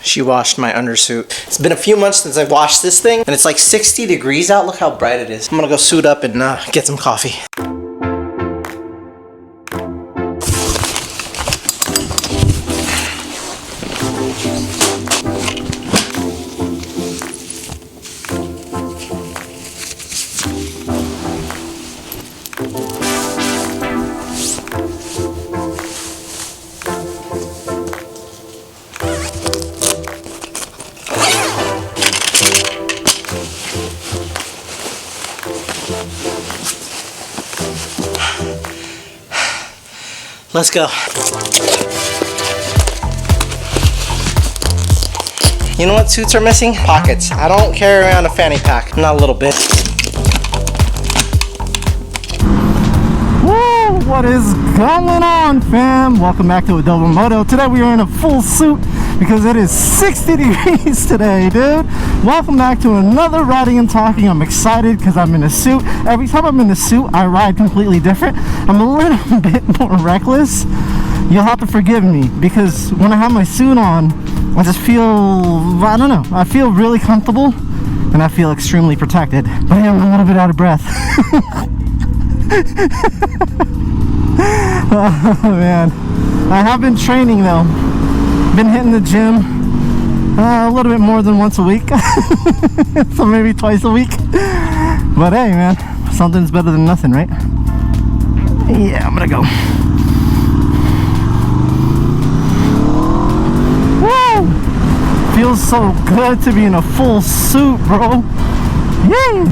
She washed my undersuit. It's been a few months since I washed this thing, and it's like 60 degrees out. Look how bright it is. I'm gonna go suit up and get some coffee. Let's go. You know what suits are missing? Pockets. I don't carry around a fanny pack. Not a little bit. Woo! What is going on, fam? Welcome back to Adobo Moto. Today we are in a full suit because it is 60 degrees today, dude. Welcome back to another riding and talking. I'm excited because I'm in a suit. Every time I'm in a suit, I ride completely different. I'm a little bit more reckless. You'll have to forgive me because when I have my suit on, I just feel, I don't know, I feel really comfortable and I feel extremely protected. But I am a little bit out of breath. Oh man, I have been training though. Been hitting the gym a little bit more than once a week. So maybe twice a week. But hey man, something's better than nothing, right? Yeah, I'm gonna go. Woo! Feels so good to be in a full suit, bro. Yay!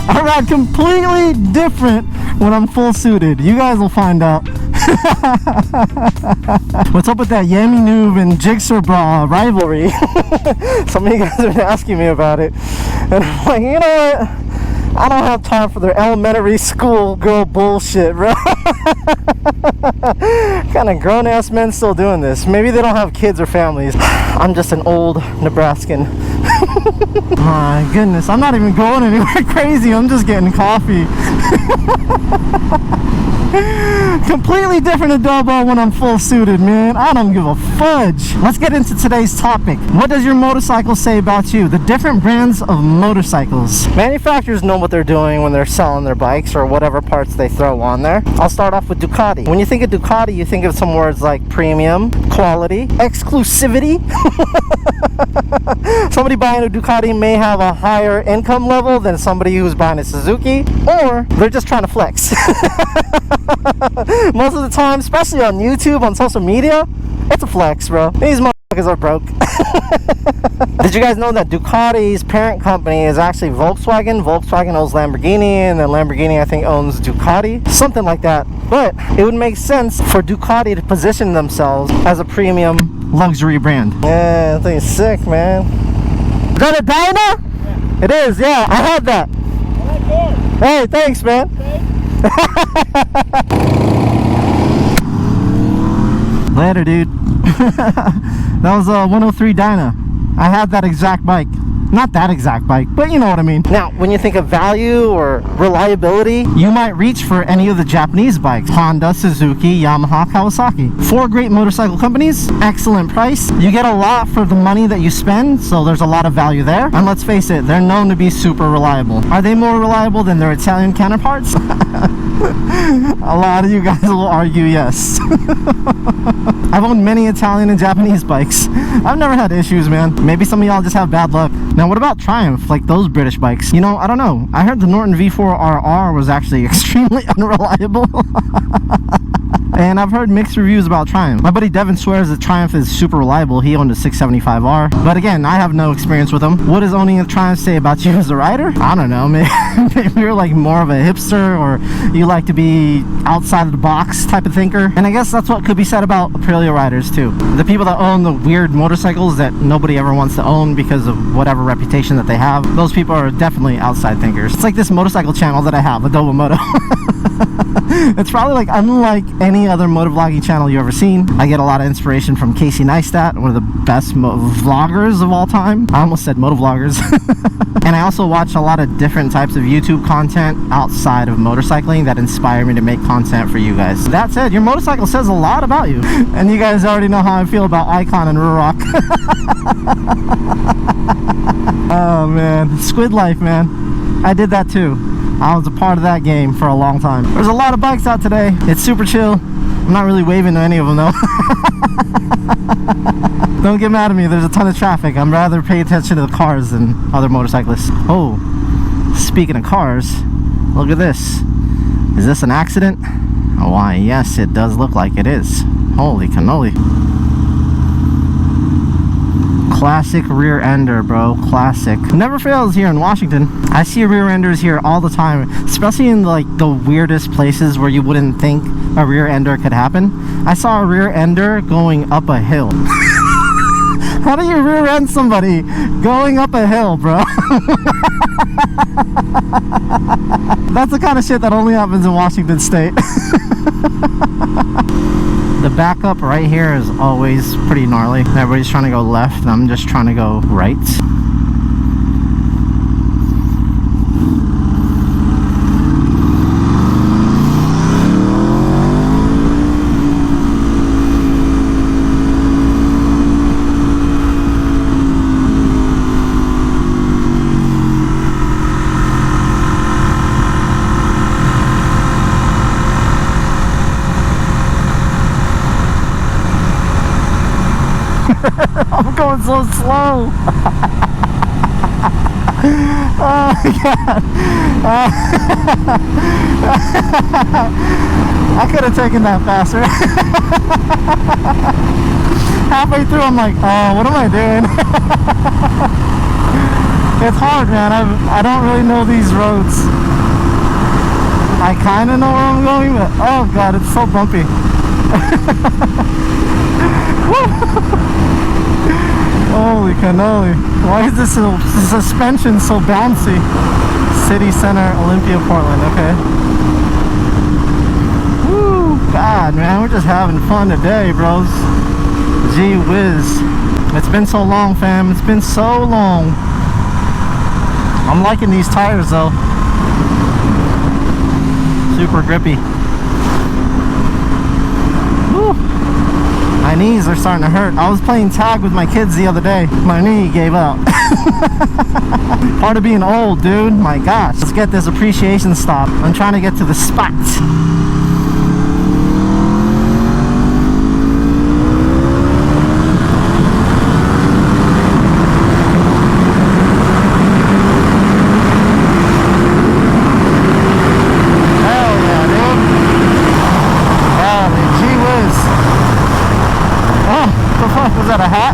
I ride completely different when I'm full suited. You guys will find out. What's up with that Yami Noob and Gsxr bra rivalry? Some of you guys have been asking me about it. And I'm like, you know what? I don't have time for their elementary school girl bullshit, bro. Kind of grown-ass men still doing this. Maybe they don't have kids or families. I'm just an old Nebraskan. My goodness, I'm not even going anywhere crazy. I'm just getting coffee. Completely different adobo when I'm full suited, man. I don't give a fudge. Let's get into today's topic. What does your motorcycle say about you? The different brands of motorcycles. Manufacturers know what they're doing when they're selling their bikes or whatever parts they throw on there. I'll start off with Ducati. When you think of Ducati, you think of some words like premium, quality, exclusivity. Somebody buying a Ducati may have a higher income level than somebody who's buying a Suzuki, or they're just trying to flex. Most of the time, especially on YouTube, on social media, it's a flex, bro. These motherfuckers are broke. Did you guys know that Ducati's parent company is actually Volkswagen? Volkswagen owns Lamborghini, and then Lamborghini, I think, owns Ducati. Something like that. But it would make sense for Ducati to position themselves as a premium luxury brand. Yeah, that thing's sick, man. Is that a Dyna? Yeah. It is, yeah. I had that. Hey, thanks, man. Later, dude. That was a 103 Dyna. I had that exact bike. Not that exact bike, but you know what I mean. Now, when you think of value or reliability, you might reach for any of the Japanese bikes. Honda, Suzuki, Yamaha, Kawasaki. 4 great motorcycle companies, excellent price. You get a lot for the money that you spend, so there's a lot of value there. And let's face it, they're known to be super reliable. Are they more reliable than their Italian counterparts? A lot of you guys will argue yes. I've owned many Italian and Japanese bikes. I've never had issues, man. Maybe some of y'all just have bad luck. Now, what about Triumph, like those British bikes? You know, I don't know. I heard the Norton V4RR was actually extremely unreliable. And I've heard mixed reviews about Triumph. My buddy Devin swears that Triumph is super reliable. He owned a 675R. But again, I have no experience with them. What does owning a Triumph say about you as a rider? I don't know. Maybe you're like more of a hipster, or you like to be outside of the box type of thinker. And I guess that's what could be said about Aprilia riders too. The people that own the weird motorcycles that nobody ever wants to own because of whatever reputation that they have, those people are definitely outside thinkers. It's like this motorcycle channel that I have, Adobo Moto. It's probably like unlike any other motovlogging channel you've ever seen. I get a lot of inspiration from Casey Neistat, one of the best vloggers of all time. I almost said motovloggers. And I also watch a lot of different types of YouTube content outside of motorcycling that inspire me to make content for you guys. That said, your motorcycle says a lot about you. And you guys already know how I feel about Icon and Ruroc. Oh man, squid life, man. I did that too. I was a part of that game for a long time. There's a lot of bikes out today. It's super chill. I'm not really waving to any of them though. Don't get mad at me, there's a ton of traffic. I'm rather pay attention to the cars than other motorcyclists. Oh, speaking of cars, look at this. Is this an accident? Oh, why, yes, it does look like it is. Holy cannoli. Classic rear ender, bro. Classic. Never fails here in Washington. I see rear enders here all the time, especially in like the weirdest places where you wouldn't think a rear ender could happen. I saw a rear ender going up a hill. How do you rear end somebody going up a hill, bro? That's the kind of shit that only happens in Washington State. The backup right here is always pretty gnarly. Everybody's trying to go left, and I'm just trying to go right. I'm going so slow. Oh my god. I could have taken that faster. Halfway through I'm like, oh, what am I doing? It's hard, man. I don't really know these roads. I kind of know where I'm going, but oh god, it's so bumpy. Holy cannoli. Why is this suspension so bouncy? City Center, Olympia, Portland. Okay. Woo, God, man, we're just having fun today, bros. Gee whiz. It's been so long, fam. It's been so long. I'm liking these tires, though. Super grippy. Woo. My knees are starting to hurt. I was playing tag with my kids the other day. My knee gave out. Part of being old, dude. My gosh. Let's get this appreciation stop. I'm trying to get to the spot.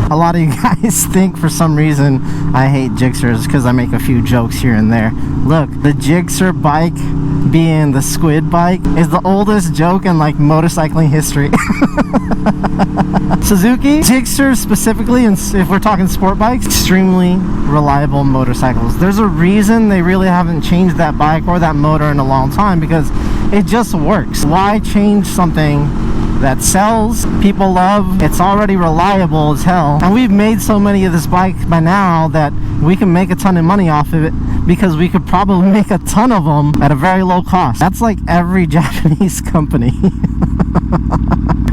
A lot of you guys think for some reason I hate Gsxrs because I make a few jokes here and there. Look, the Gsxr bike being the squid bike is the oldest joke in like motorcycling history. Suzuki, Gsxr specifically, and if we're talking sport bikes, extremely reliable motorcycles. There's a reason they really haven't changed that bike or that motor in a long time, because it just works. Why change something that sells, people love, it's already reliable as hell, and we've made so many of this bike by now that we can make a ton of money off of it because we could probably make a ton of them at a very low cost. That's like every Japanese company.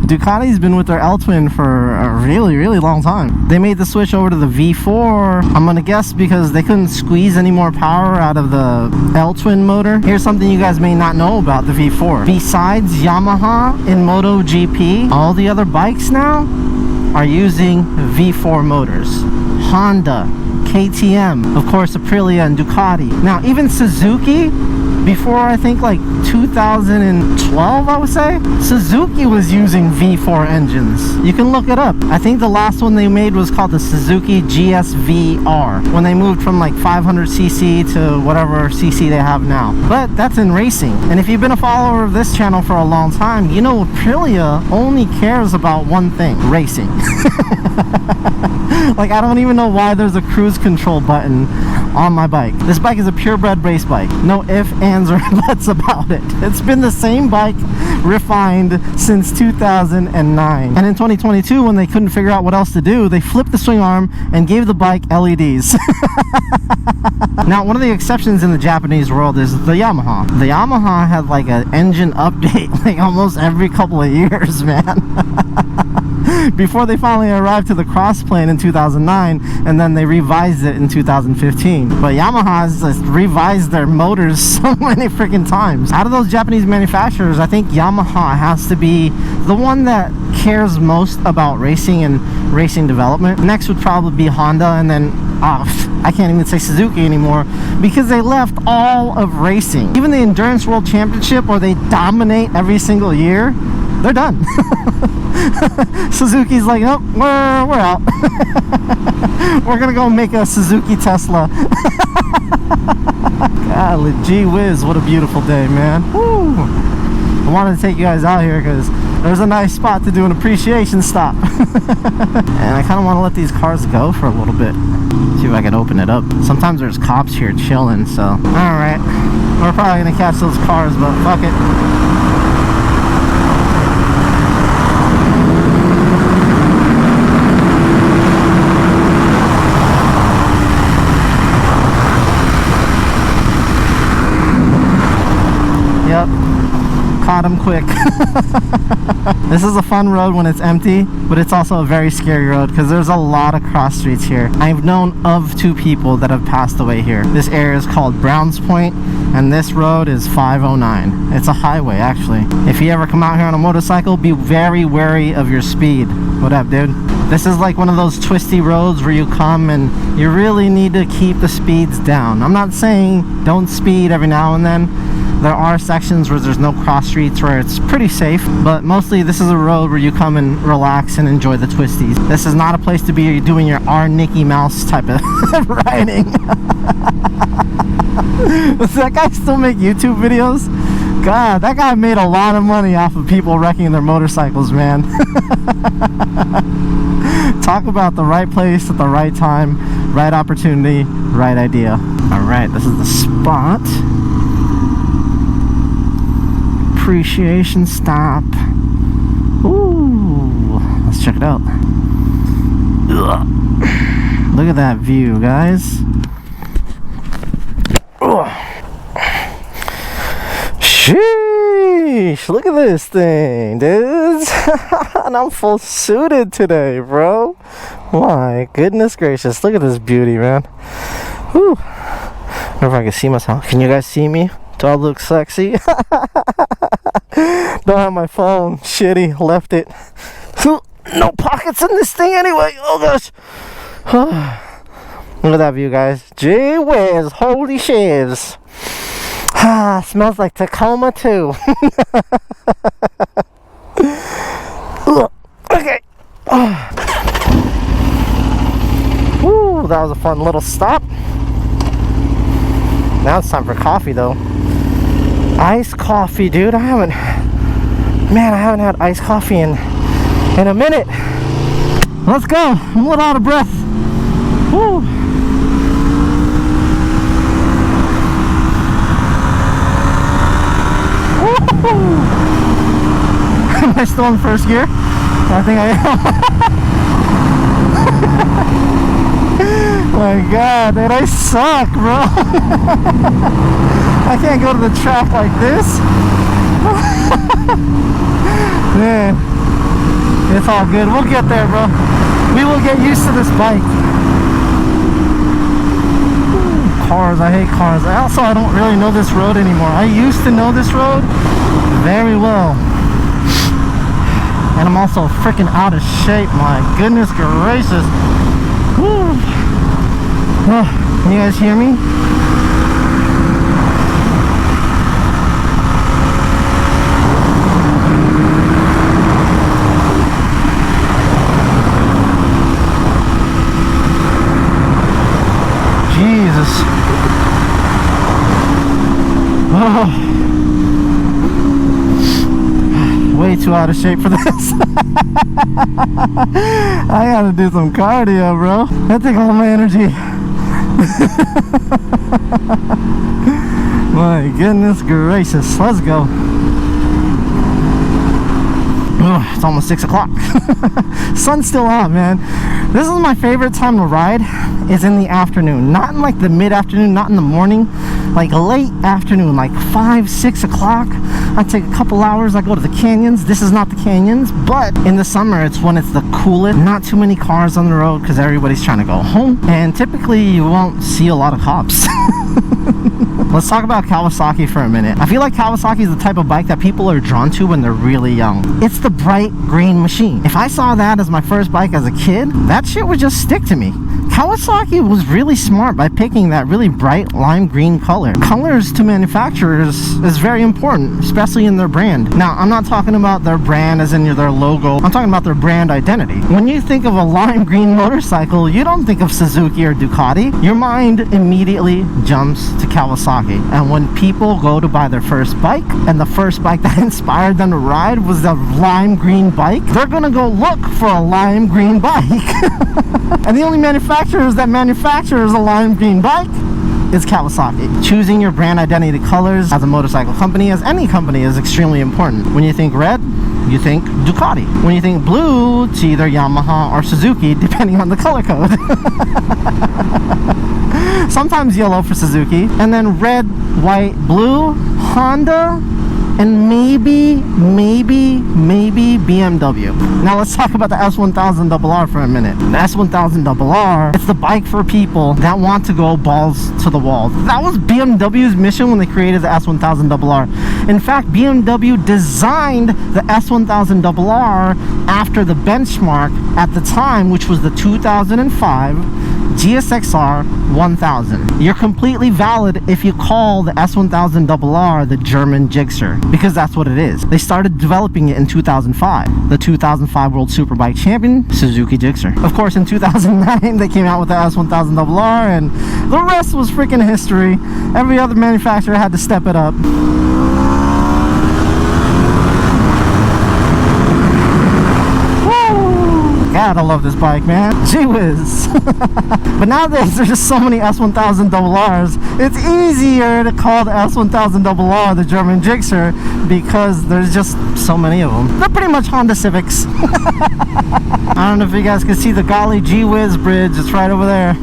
Ducati's been with their L-Twin for a really, really long time. They made the switch over to the V4, I'm gonna guess because they couldn't squeeze any more power out of the L-Twin motor. Here's something you guys may not know about the V4. Besides Yamaha in MotoGP, all the other bikes now are using V4 motors. Honda, KTM, of course Aprilia and Ducati. Now even Suzuki, before I think like 2012 I would say, Suzuki was using V4 engines. You can look it up. I think the last one they made was called the Suzuki Gsxr, when they moved from like 500cc to whatever cc they have now. But that's in racing. And if you've been a follower of this channel for a long time, you know Aprilia only cares about one thing: racing. Like, I don't even know why there's a cruise control button on my bike. This bike is a purebred race bike. No ifs, ands, or buts about it. It's been the same bike refined since 2009. And in 2022, when they couldn't figure out what else to do, they flipped the swing arm and gave the bike LEDs. Now, one of the exceptions in the Japanese world is the Yamaha. The Yamaha had like an engine update like almost every couple of years, man. Before they finally arrived to the crossplane in 2009, and then they revised it in 2015. But Yamaha has revised their motors so many freaking times. Out of those Japanese manufacturers, I think Yamaha has to be the one that cares most about racing and racing development. Next would probably be Honda, and then I can't even say Suzuki anymore, because they left all of racing. Even the Endurance World Championship, where they dominate every single year, they're done. Suzuki's like, nope, we're out. We're gonna go make a Suzuki Tesla. Golly gee whiz, what a beautiful day, man. Woo. I wanted to take you guys out here because there's a nice spot to do an appreciation stop. And I kind of want to let these cars go for a little bit. See if I can open it up. Sometimes there's cops here chilling, so alright. We're probably gonna catch those cars, but fuck it. Yep, caught him quick. This is a fun road when it's empty, but it's also a very scary road because there's a lot of cross streets here. I've known of 2 people that have passed away here. This area is called Browns Point, and this road is 509. It's a highway, actually. If you ever come out here on a motorcycle, be very wary of your speed. What up, dude? This is like one of those twisty roads where you come and you really need to keep the speeds down. I'm not saying don't speed every now and then. There are sections where there's no cross streets where it's pretty safe, but mostly this is a road where you come and relax and enjoy the twisties. This is not a place to be doing your R. Mickey Mouse type of riding. Does that guy still make YouTube videos? God, that guy made a lot of money off of people wrecking their motorcycles, man. Talk about the right place at the right time, right opportunity, right idea. Alright, this is the spot. Appreciation stop. Ooh, let's check it out. Ugh. Look at that view, guys. Ugh. Sheesh, look at this thing, dudes. And I'm full suited today, bro. My goodness gracious, look at this beauty, man. Whew. I wonder if I can see myself. Can you guys see me? Do I look sexy? Don't have my phone. Shitty. Left it. No pockets in this thing anyway. Oh gosh. Look at that view, guys. Gee whiz. Holy shiz. Smells like Tacoma too. Okay. Woo, that was a fun little stop. Now it's time for coffee though. Iced coffee, dude. I haven't had iced coffee in a minute. Let's go. I'm a little out of breath. Woo. Am I still in first gear? I think I am. My god, dude, I suck, bro. I can't go to the track like this. Man, it's all good. We'll get there, bro. We will get used to this bike. Cars, I hate cars. I don't really know this road anymore. I used to know this road very well. And I'm also freaking out of shape. My goodness gracious. Woo. Oh, can you guys hear me? Jesus. Oh. Way too out of shape for this. I gotta do some cardio, bro. That takes all my energy. My goodness gracious, let's go. Ugh, it's almost 6 o'clock. Sun's still out, man. This is my favorite time to ride, is in the afternoon. Not in like the mid-afternoon, not in the morning. Like late afternoon, like 5, 6 o'clock. I take a couple hours, I go to the canyons. This is not the canyons, but in the summer, it's when it's the coolest. Not too many cars on the road because everybody's trying to go home. And typically, you won't see a lot of cops. Let's talk about Kawasaki for a minute. I feel like Kawasaki is the type of bike that people are drawn to when they're really young. It's the bright green machine. If I saw that as my first bike as a kid, that shit would just stick to me. Kawasaki was really smart by picking that really bright lime green color. Colors to manufacturers is very important, especially in their brand. Now, I'm not talking about their brand as in their logo. I'm talking about their brand identity. When you think of a lime green motorcycle, you don't think of Suzuki or Ducati. Your mind immediately jumps to Kawasaki. And when people go to buy their first bike, and the first bike that inspired them to ride was the lime green bike, they're gonna go look for a lime green bike. And the only manufacturers that manufactures a lime green bike is Kawasaki. Choosing your brand identity colors as a motorcycle company, as any company, is extremely important. When you think red, you think Ducati. When you think blue, it's either Yamaha or Suzuki, depending on the color code. Sometimes yellow for Suzuki, and then red, white, blue, Honda, and maybe BMW. Now let's talk about the S1000RR for a minute. The S1000RR, it's the bike for people that want to go balls to the wall. That was BMW's mission when they created the S1000RR. In fact, BMW designed the S1000RR after the benchmark at the time, which was the 2005 Gsxr 1000. You're completely valid if you call the S1000RR the German Gsxr, because that's what it is. They started developing it in 2005. The 2005 World Superbike Champion, Suzuki Gsxr. Of course, in 2009, they came out with the S1000RR, and the rest was freaking history. Every other manufacturer had to step it up. God, I love this bike, man. Gee whiz. But nowadays, there's just so many S1000RRs. It's easier to call the S1000RR the German Gsxr because there's just so many of them. They're pretty much Honda Civics. I don't know if you guys can see the golly gee whiz bridge. It's right over there.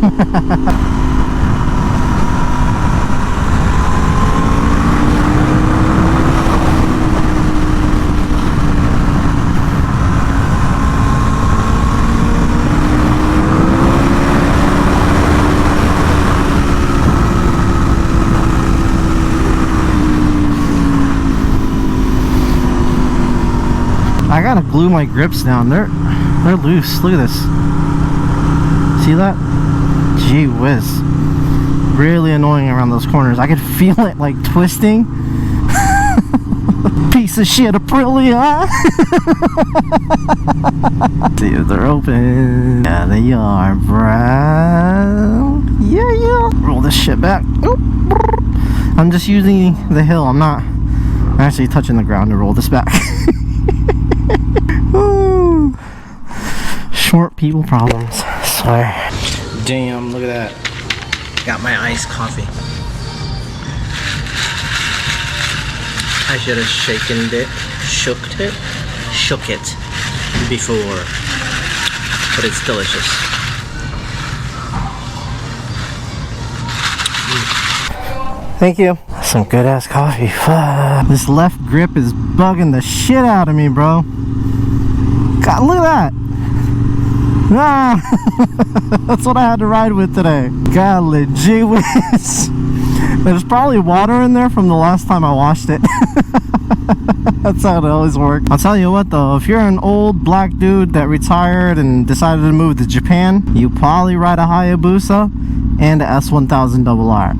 I gotta glue my grips down. They're loose. Look at this. See that? Gee whiz. Really annoying around those corners. I could feel it like twisting. Piece of shit Aprilia. See if they're open. Yeah, they are, bro. Yeah. Roll this shit back. Oop. I'm just using the hill. I'm not actually touching the ground to roll this back. Ooh. Short people problems, I swear. Damn, look at that. Got my iced coffee. I should have shook it before, but it's delicious. Thank you. Some good ass coffee. Fuck. This left grip is bugging the shit out of me, bro. God, look at that. Ah, that's what I had to ride with today. Golly gee whiz. There's probably water in there from the last time I washed it. That's how it always works. I'll tell you what though, if you're an old black dude that retired and decided to move to Japan, you probably ride a Hayabusa and a S1000RR.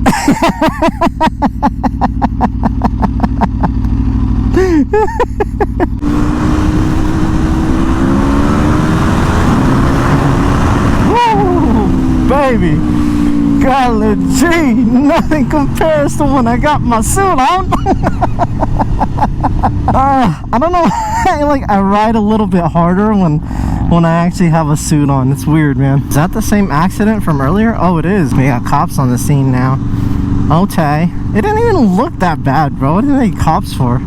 Woo, baby. Golly gee, nothing compares to when I got my suit on. I don't know, like I ride a little bit harder when when I actually have a suit on. It's weird, man. Is that the same accident from earlier? Oh, it is. We got cops on the scene now. Okay. It didn't even look that bad, bro. What did they need cops for?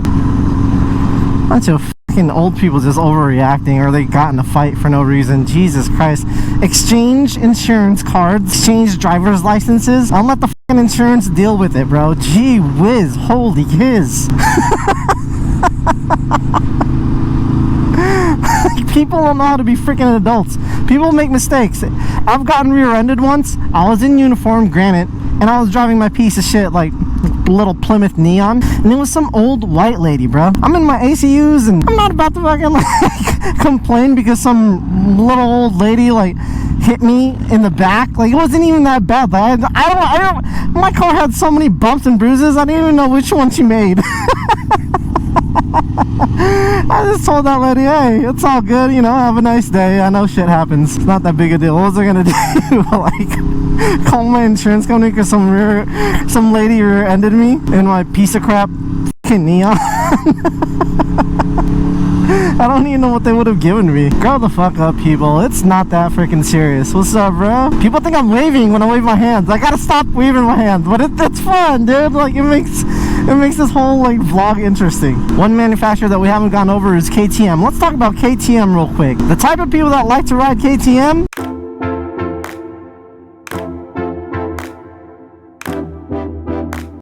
Bunch of fucking old people just overreacting, or they got in a fight for no reason. Jesus Christ. Exchange insurance cards, exchange driver's licenses. I'll let the fucking insurance deal with it, bro. Gee whiz. Holy kiz. People don't know how to be freaking adults. People make mistakes. I've gotten rear-ended once. I was in uniform, granted, and I was driving my piece of shit, like, little Plymouth Neon, and it was some old white lady, bro. I'm in my ACUs, and I'm not about to fucking, like, complain because some little old lady, like, hit me in the back. Like, it wasn't even that bad. Like, I don't, my car had so many bumps and bruises, I didn't even know which one she made. I just told that lady, hey, it's all good, you know, have a nice day. I know shit happens. It's not that big a deal. What was I gonna do? Like, call my insurance company because some lady rear-ended me in my piece of crap fucking Neon? I don't even know what they would have given me. Grow the fuck up, people. It's not that freaking serious. What's up, bro? People think I'm waving when I wave my hands. I gotta stop waving my hands, but it's fun, dude. Like, it makes this whole, like, vlog interesting. One manufacturer that we haven't gone over is KTM. Let's talk about KTM real quick. The type of people that like to ride KTM,